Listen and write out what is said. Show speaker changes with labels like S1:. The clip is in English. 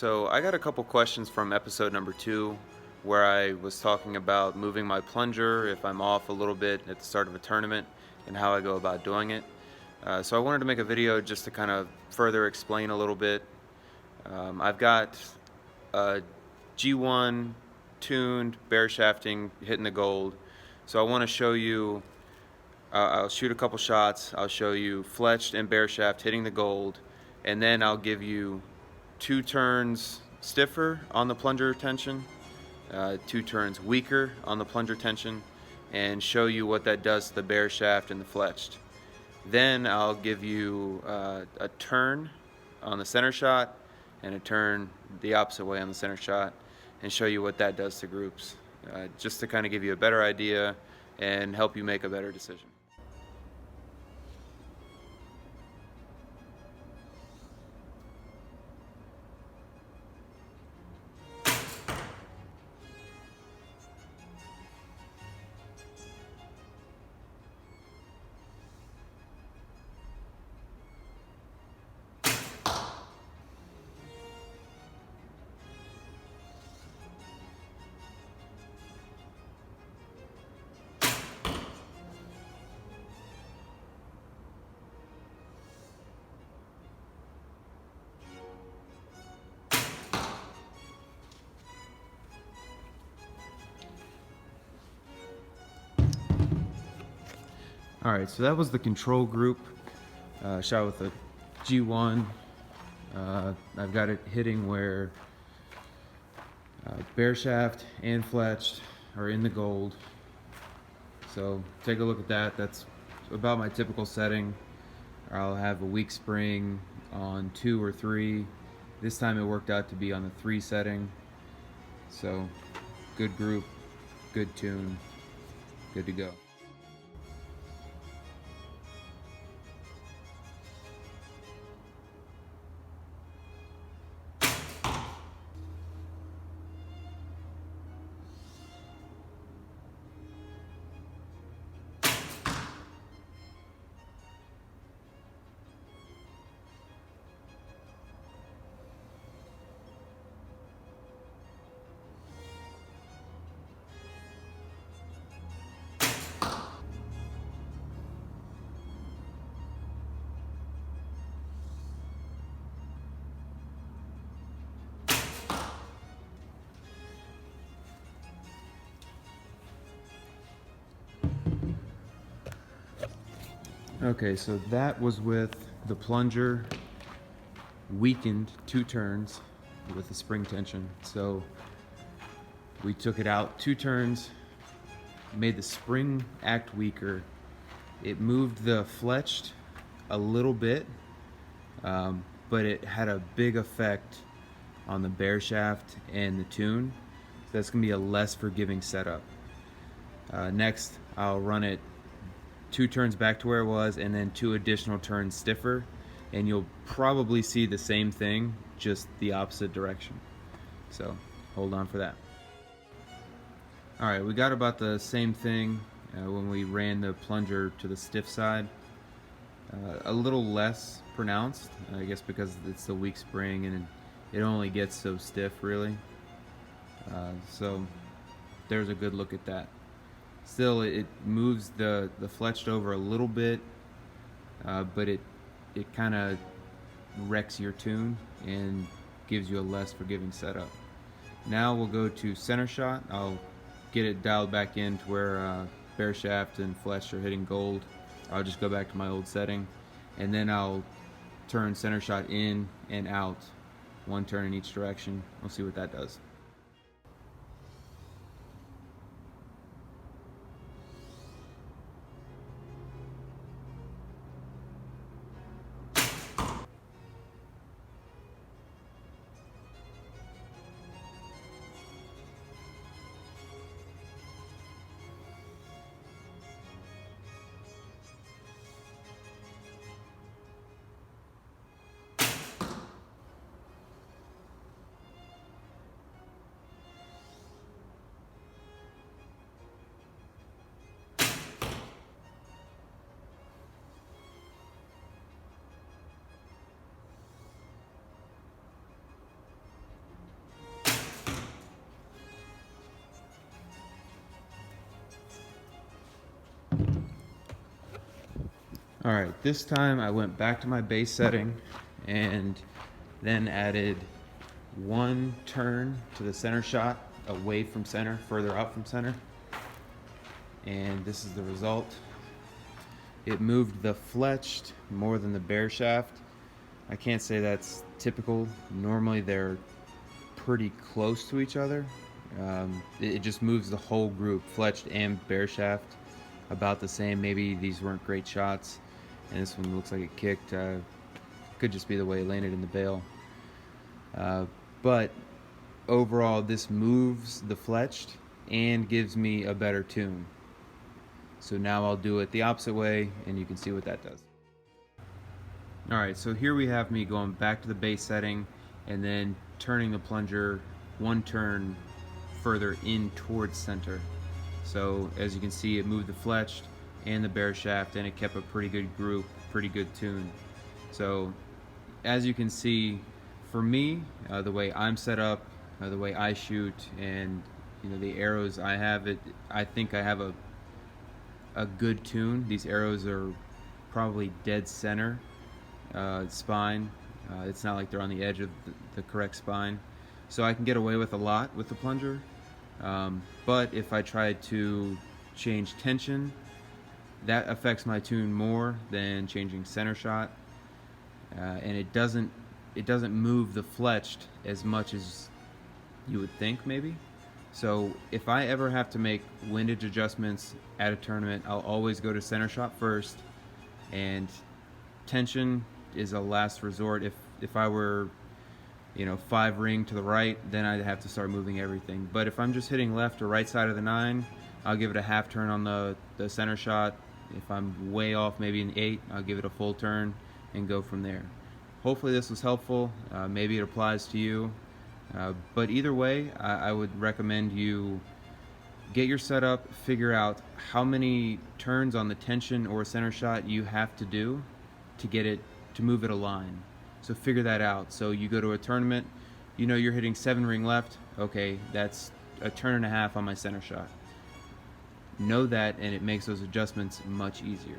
S1: So I got a couple questions from episode number 2 where I was talking about moving my plunger if I'm off a little bit at the start of a tournament and how I go about doing it. So I wanted to make a video just to kind of further explain a little bit. I've got a G1 tuned bear shafting hitting the gold. So I want to show you, I'll shoot a couple shots, I'll show you fletched and bear shaft hitting the gold, and then I'll give you 2 turns stiffer on the plunger tension, 2 turns weaker on the plunger tension, and show you what that does to the bear shaft and the fletched. Then I'll give you a turn on the center shot and a turn the opposite way on the center shot and show you what that does to groups, just to kind of give you a better idea and help you make a better decision. All right, so that was the control group, shot with a G1. I've got it hitting where bear shaft and fletched are in the gold. So take a look at that. That's about my typical setting. I'll have a weak spring on 2 or 3. This time it worked out to be on the 3 setting. So good group, good tune, good to go. Okay, so that was with the plunger weakened 2 turns with the spring tension. So we took it out 2 turns, made the spring act weaker. It moved the fletched a little bit, but it had a big effect on the bear shaft and the tune. So that's gonna be a less forgiving setup. Next, I'll run it 2 turns back to where it was and then 2 additional turns stiffer, and you'll probably see the same thing, just the opposite direction. So hold on for that. Alright, we got about the same thing when we ran the plunger to the stiff side. A little less pronounced, I guess because it's the weak spring and it only gets so stiff really. So there's a good look at that. Still, it moves the fletched over a little bit, but it kind of wrecks your tune and gives you a less forgiving setup. Now we'll go to center shot. I'll get it dialed back in to where bear shaft and fletched are hitting gold. I'll just go back to my old setting, and then I'll turn center shot in and out, 1 turn in each direction. We'll see what that does. All right, this time I went back to my base setting and then added one turn to the center shot, away from center, further out from center. And this is the result. It moved the fletched more than the bare shaft. I can't say that's typical. Normally they're pretty close to each other. It just moves the whole group, fletched and bare shaft, about the same. Maybe these weren't great shots, and this one looks like it kicked. Could just be the way it landed in the bale. But overall, this moves the fletched and gives me a better tune. So now I'll do it the opposite way, and you can see what that does. Alright, so here we have me going back to the base setting and then turning the plunger one turn further in towards center. So as you can see, it moved the fletched and the bare shaft, and it kept a pretty good group, pretty good tune. So as you can see, for me, the way I'm set up, the way I shoot, and the arrows I have, I think I have a good tune. These arrows are probably dead center spine. It's not like they're on the edge of the correct spine, so I can get away with a lot with the plunger. But if I try to change tension, that affects my tune more than changing center shot, and it doesn't move the fletched as much as you would think maybe. So if I ever have to make windage adjustments at a tournament, I'll always go to center shot first, and tension is a last resort. If I were 5 ring to the right, then I'd have to start moving everything. But if I'm just hitting left or right side of the 9, I'll give it a half turn on the center shot. If I'm way off, maybe an 8, I'll give it a full turn and go from there. Hopefully this was helpful. Maybe it applies to you. But either way, I would recommend you get your setup, figure out how many turns on the tension or center shot you have to do to move it a line. So figure that out. So you go to a tournament, you're hitting 7 ring left. Okay, that's a turn and a half on my center shot. Know that, and it makes those adjustments much easier.